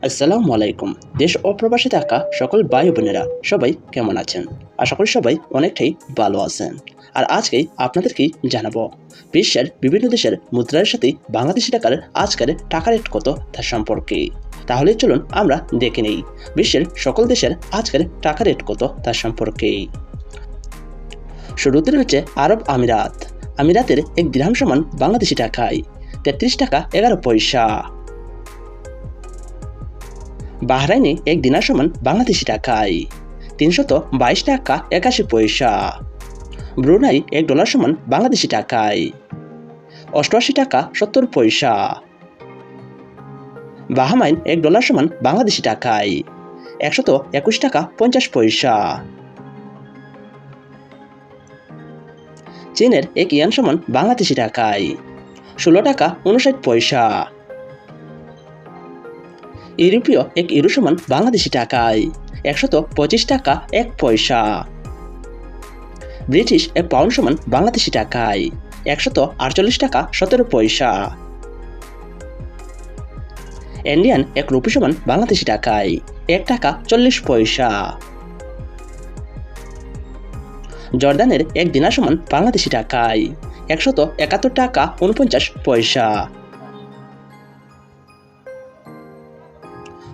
আসসালামু আলাইকুম। দেশ ও প্রবাসে থাকা সকল ভাই বোনেরা সবাই কেমন আছেন? আশা করি সবাই অনেকটাই ভালো আছেন। আর আজকেই আপনাদেরকে জানাবো বিশ্বের বিভিন্ন দেশের মুদ্রার সাথে বাংলাদেশি টাকার আজকের টাকা রেট কত তার সম্পর্কে। তাহলে চলুন আমরা দেখে নেই বিশ্বের সকল দেশের আজকের টাকা রেট কত তার সম্পর্কে। শুরুতে রয়েছে আরব আমিরাত। আমিরাতের এক দিরহাম সমান বাংলাদেশি টাকায় ৩৩ টাকা ১১ পয়সা। বাহরাইনে এক দিনার সমান বাংলাদেশি টাকায় ৩২২ টাকা ৮১ পয়সা। ব্রুনাই $1 সমান বাংলাদেশি টাকায় ৮৮ টাকা ৭০ পয়সা। বাহামাইন $1 সমান বাংলাদেশি টাকায় ১২১ টাকা ৫০ পয়সা। চীনের এক ইয়ান সমান বাংলাদেশি টাকায় ১৬ টাকা ৫৯ পয়সা। ইউরোপীয় এক ইউরো সমান বাংলাদেশি টাকায় ১২৫ টাকা ১ পয়সা। ব্রিটিশ এক পাউন্ড সমান বাংলাদেশি টাকায় ১৪৮ টাকা ১৭ পয়সা। ইন্ডিয়ান এক রুপি সমান বাংলাদেশি টাকায় ১ টাকা ৪০ পয়সা। জর্দানের এক দিনার সমান বাংলাদেশি টাকায় ১৭১ টাকা ৪৯ পয়সা।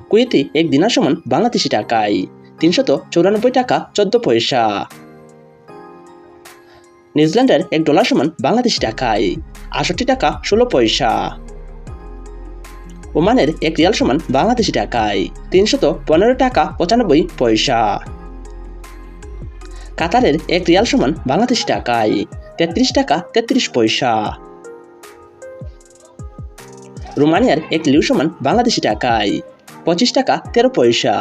কুয়েতে এক দিনার সমান বাংলাদেশি টাকায় ৩৯৪ টাকা ১৪ পয়সা। নিউজিল্যান্ডের $1 সমান বাংলাদেশি টাকায় ৬৮ টাকা ১৬ পয়সা। ওমানের এক রিয়াল সমান বাংলাদেশি টাকায় ৩১৫ টাকা ৯৫ পয়সা। কাতারের এক রিয়াল সমান বাংলাদেশি টাকায় ৩৩ টাকা ৩৩ পয়সা। রোমানিয়ার এক লিউ সমান বাংলাদেশি টাকায় ২৫ টাকা ১৩ পয়সা।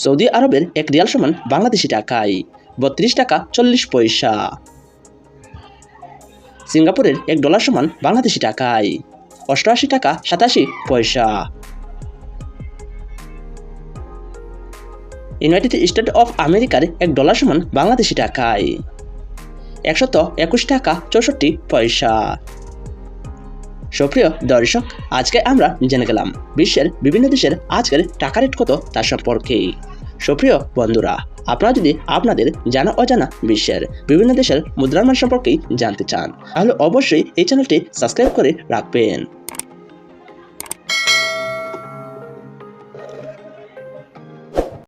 সৌদি আরবের এক রিয়াল সমান বাংলাদেশি টাকায় ৩২ টাকা ৪০ পয়সা। সিঙ্গাপুরের $1 সমান বাংলাদেশি টাকায় ৮৮ টাকা ৮৭ পয়সা। ইউনাইটেড স্টেট অফ আমেরিকার $1 সমান বাংলাদেশি টাকায় ১২১ টাকা ৬৪ পয়সা। সুপ্রিয় দর্শক, আজকে আমরা জেনে গেলাম বিশ্বের বিভিন্ন দেশের আজকের টাকা রেট কত তার সম্পর্কে। সুপ্রিয় বন্ধুরা, আপনারা যদি আপনাদের জানা অজানা বিশ্বের বিভিন্ন দেশের মুদ্রার মান সম্পর্কে জানতে চান তাহলে অবশ্যই এই চ্যানেলটি সাবস্ক্রাইব করে রাখবেন।